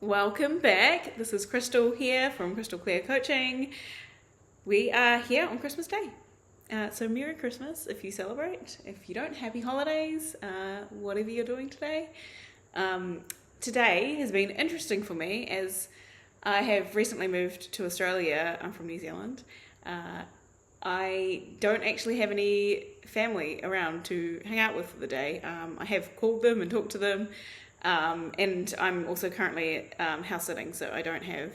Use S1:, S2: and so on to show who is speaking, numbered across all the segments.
S1: Welcome back. This is Crystal here from Crystal Clear Coaching. We are here on Christmas Day. So Merry Christmas if you celebrate. If you don't, happy holidays, whatever you're doing today. Today has been interesting for me as I have recently moved to Australia. I'm from New Zealand. I don't actually have any family around to hang out with for the day. I have called them and talked to them. And I'm also currently house sitting, so I don't have,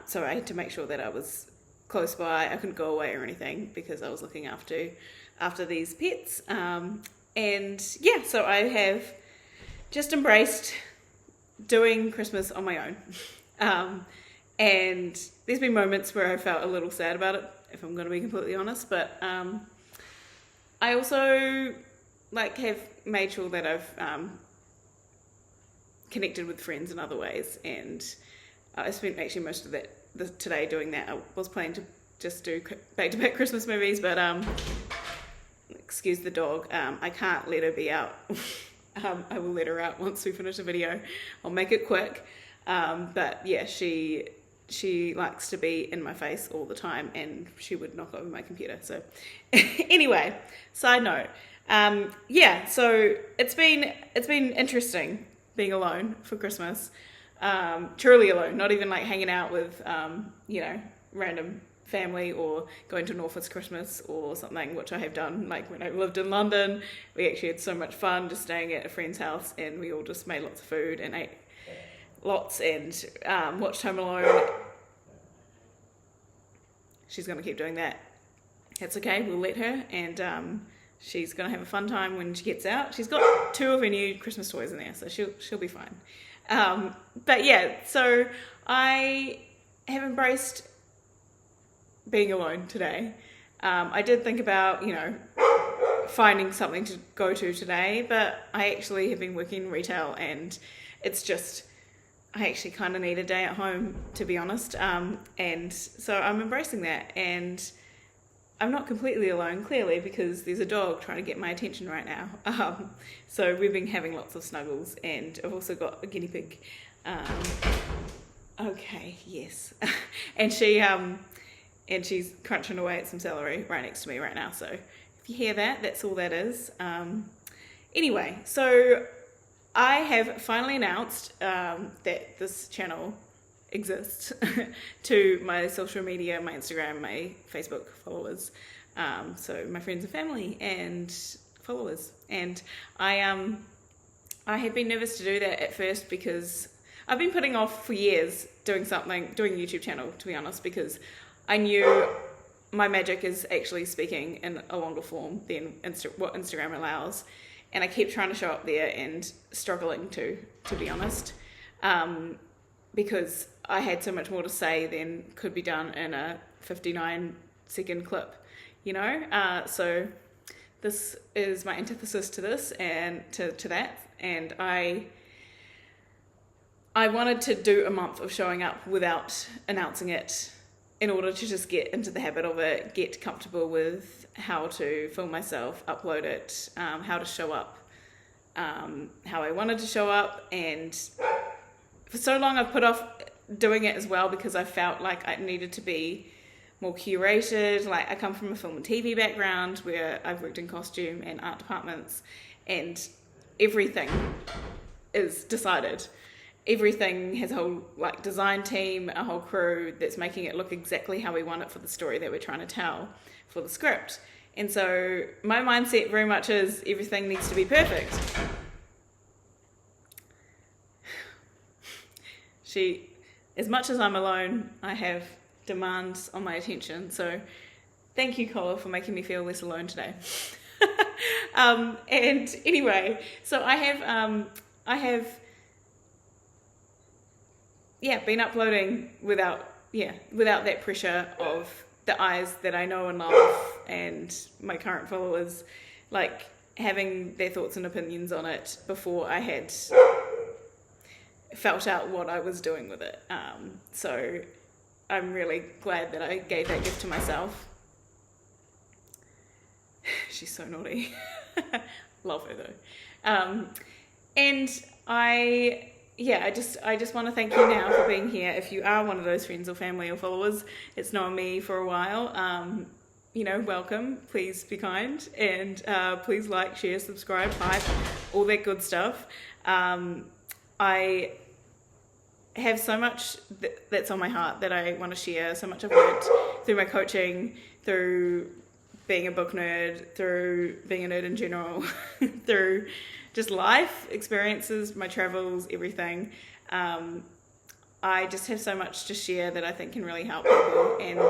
S1: so I had to make sure that I was close by. I couldn't go away or anything because I was looking after these pets. And yeah, so I have just embraced doing Christmas on my own. And there's been moments where I felt a little sad about it, if I'm going to be completely honest, but I also have made sure that I've connected with friends in other ways, and I spent actually most of today doing that. I was planning to just do back-to-back Christmas movies, but excuse the dog, I can't let her be out. I will let her out once we finish the video. I'll make it quick, but yeah, she likes to be in my face all the time, and she would knock over my computer. So anyway, side note, yeah, so it's been interesting being alone for Christmas, truly alone, not even hanging out with, random family or going to an office Christmas or something, which I have done. When I lived in London, we actually had so much fun just staying at a friend's house, and we all just made lots of food and ate lots and watched Home Alone. She's going to keep doing that. That's okay, we'll let her, and she's going to have a fun time when she gets out. She's got 2 of her new Christmas toys in there, so she'll be fine. But yeah, so I have embraced being alone today. I did think about, finding something to go to today, but I actually have been working in retail, and it's just, I actually kind of need a day at home, to be honest. And so I'm embracing that, and I'm not completely alone, clearly, because there's a dog trying to get my attention right now. So we've been having lots of snuggles, and I've also got a guinea pig. Okay, yes. And she's crunching away at some celery right next to me right now. So if you hear that, that's all that is. Anyway, so I have finally announced that this channel exists to my social media, my Instagram, my Facebook followers, so my friends and family and followers. And I had been nervous to do that at first because I've been putting off for years doing a YouTube channel, to be honest, because I knew my magic is actually speaking in a longer form than what Instagram allows, and I keep trying to show up there and struggling to be honest, because I had so much more to say than could be done in a 59-second clip, so this is my antithesis to this and to that, and I wanted to do a month of showing up without announcing it in order to just get into the habit of it, get comfortable with how to film myself, upload it, how to show up, how I wanted to show up. And for so long I've put off doing it as well because I felt like I needed to be more curated. I come from a film and TV background where I've worked in costume and art departments, and everything is decided. Everything has a whole design team, a whole crew that's making it look exactly how we want it for the story that we're trying to tell for the script. And so my mindset very much is everything needs to be perfect. As much as I'm alone, I have demands on my attention. So thank you, Kola, for making me feel less alone today. And anyway, so I have been uploading without that pressure of the eyes that I know and love and my current followers, having their thoughts and opinions on it before I had felt out what I was doing with it. So I'm really glad that I gave that gift to myself. She's so naughty. Love her though. And I yeah, I just want to thank you now for being here. If you are one of those friends or family or followers, it's known me for a while. Welcome. Please be kind, and please like, share, subscribe, hype, all that good stuff. I have so much that's on my heart that I want to share. So much I've learned through my coaching, through being a book nerd, through being a nerd in general, through just life experiences, my travels, everything. I just have so much to share that I think can really help people. And,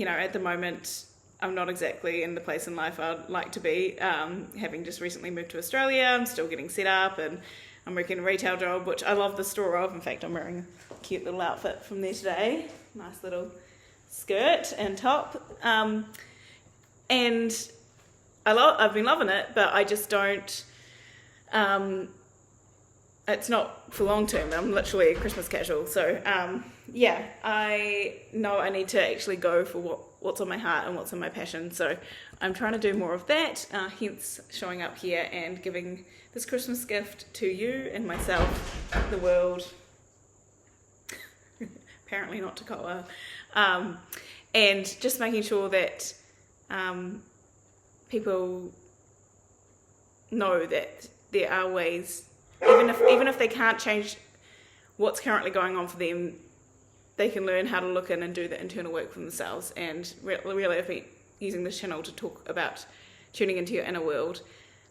S1: at the moment, I'm not exactly in the place in life I'd like to be. Having just recently moved to Australia, I'm still getting set up, and I'm working a retail job, which I love the store of. In fact, I'm wearing a cute little outfit from there today. Nice little skirt and top. And I've been loving it, but I just don't, it's not for long term. I'm literally a Christmas casual. So, I know I need to actually go for what's on my heart and what's on my passion. So I'm trying to do more of that, hence showing up here and giving this Christmas gift to you and myself, the world, apparently not Takawa, and just making sure that people know that there are ways, even if they can't change what's currently going on for them, they can learn how to look in and do the internal work for themselves. And really I've been using this channel to talk about tuning into your inner world,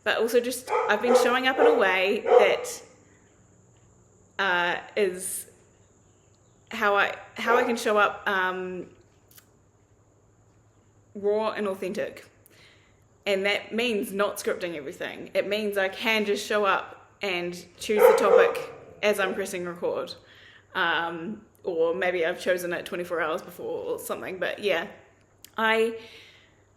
S1: but also just I've been showing up in a way that is how I can show up raw and authentic. And that means not scripting everything. It means I can just show up and choose the topic as I'm pressing record. Or maybe I've chosen it 24 hours before or something. But yeah, I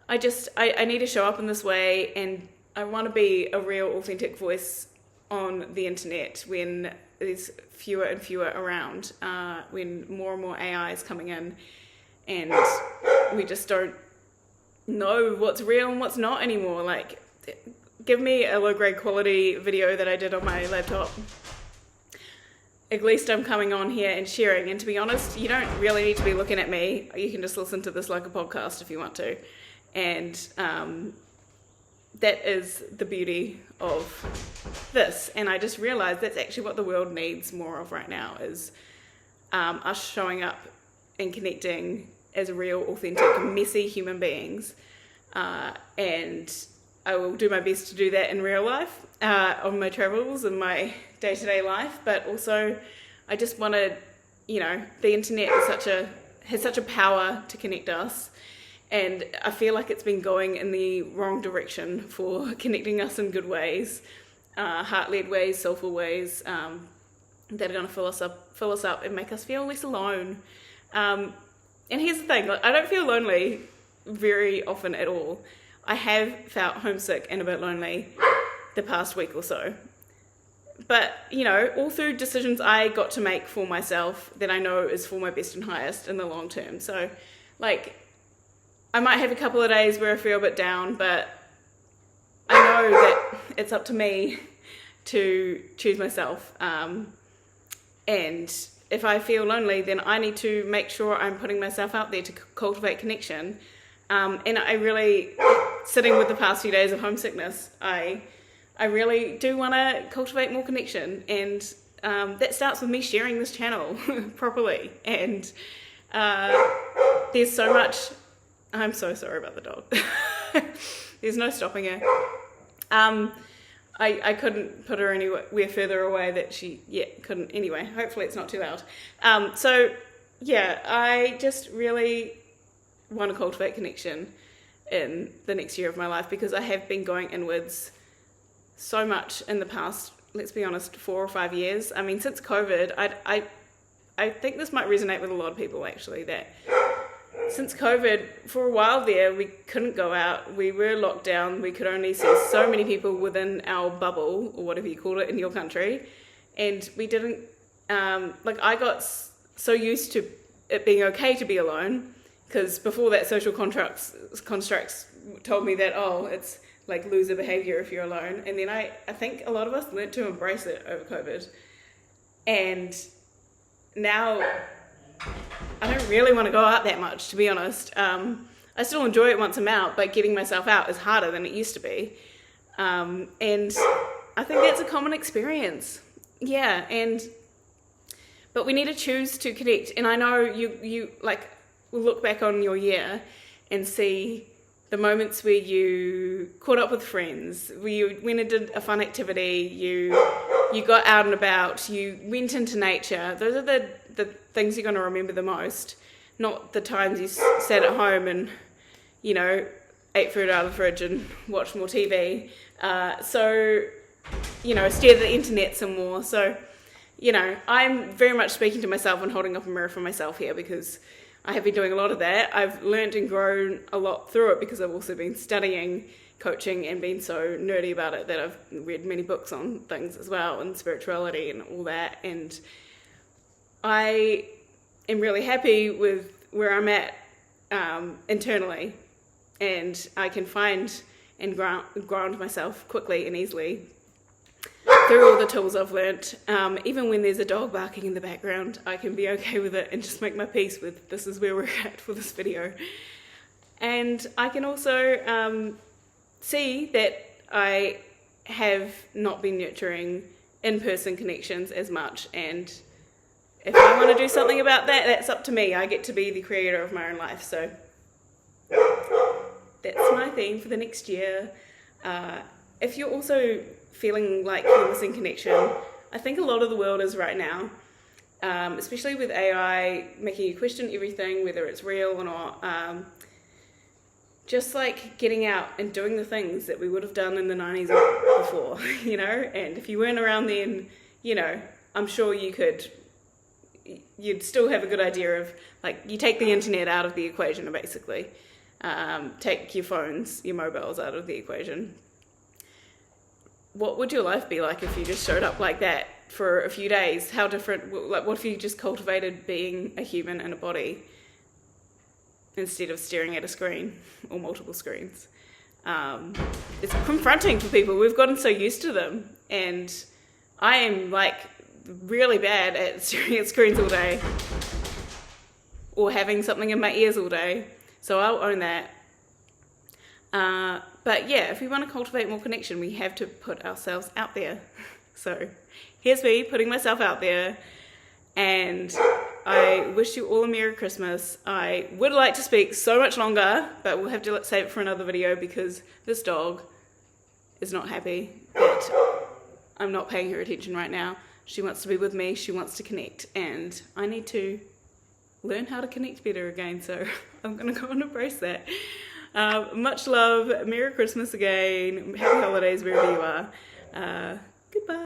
S1: need to show up in this way, and I want to be a real authentic voice on the internet when there's fewer and fewer around, when more and more AI is coming in, and we just don't know what's real and what's not anymore. Like, give me a low-grade quality video that I did on my laptop. At least I'm coming on here and sharing. And to be honest, you don't really need to be looking at me. You can just listen to this like a podcast if you want to. And that is the beauty of this. And I just realized that's actually what the world needs more of right now, is us showing up and connecting as real, authentic, messy human beings. And I will do my best to do that in real life, on my travels and my day-to-day life. But also, I just wanted, the internet has such a power to connect us. And I feel like it's been going in the wrong direction for connecting us in good ways, heart-led ways, soulful ways, that are going to fill us up and make us feel less alone. And here's the thing, I don't feel lonely very often at all. I have felt homesick and a bit lonely the past week or so. But, all through decisions I got to make for myself that I know is for my best and highest in the long term. So, I might have a couple of days where I feel a bit down, but I know that it's up to me to choose myself. And if I feel lonely, then I need to make sure I'm putting myself out there to cultivate connection. And I really, sitting with the past few days of homesickness, I really do want to cultivate more connection. And that starts with me sharing this channel properly. And there's so much. I'm so sorry about the dog. There's no stopping her. I couldn't put her anywhere further away that she couldn't. Anyway, hopefully it's not too loud. I just really want to cultivate connection in the next year of my life, because I have been going inwards so much in the past, let's be honest, 4 or 5 years. I mean, since COVID, I think this might resonate with a lot of people actually, that since COVID, for a while there, we couldn't go out. We were locked down. We could only see so many people within our bubble, or whatever you call it in your country. And we didn't, I got so used to it being okay to be alone, because before that, social constructs told me that, it's like loser behavior if you're alone. And then I think a lot of us learnt to embrace it over COVID. And now I don't really want to go out that much, to be honest. I still enjoy it once I'm out, but getting myself out is harder than it used to be. And I think that's a common experience. Yeah, but we need to choose to connect. And I know you like will look back on your year and see the moments where you caught up with friends, where you went and did a fun activity, you got out and about, you went into nature. Those are the things you're going to remember the most, not the times you sat at home and, you know, ate food out of the fridge and watched more TV. So, you know, stared at the internet some more. So, you know, I'm very much speaking to myself and holding up a mirror for myself here, because I have been doing a lot of that. I've learned and grown a lot through it, because I've also been studying coaching and been so nerdy about it that I've read many books on things as well, and spirituality and all that. And I am really happy with where I'm at internally, and I can find and ground myself quickly and easily through all the tools I've learnt. Even when there's a dog barking in the background, I can be okay with it and just make my peace with this is where we're at for this video. And I can also see that I have not been nurturing in-person connections as much, and if I want to do something about that, that's up to me. I get to be the creator of my own life. So that's my theme for the next year. If you're also feeling like you're missing connection, I think a lot of the world is right now, especially with AI making you question everything, whether it's real or not. Just like getting out and doing the things that we would have done in the 90s or before, you know. And if you weren't around then, you know, I'm sure you'd still have a good idea of, like, you take the internet out of the equation, basically. Take your phones, your mobiles out of the equation. What would your life be like if you just showed up like that for a few days? How different, like, what if you just cultivated being a human in a body instead of staring at a screen or multiple screens? It's confronting for people. We've gotten so used to them, and I am like really bad at staring at screens all day or having something in my ears all day, so I'll own that. But yeah, if we want to cultivate more connection, we have to put ourselves out there. So here's me putting myself out there, and I wish you all a Merry Christmas. I would like to speak so much longer, but we'll have to save it for another video, because this dog is not happy that I'm not paying her attention right now. She wants to be with me, she wants to connect, and I need to learn how to connect better again, so I'm going to go and embrace that. Much love, Merry Christmas again, Happy Holidays wherever you are. Goodbye.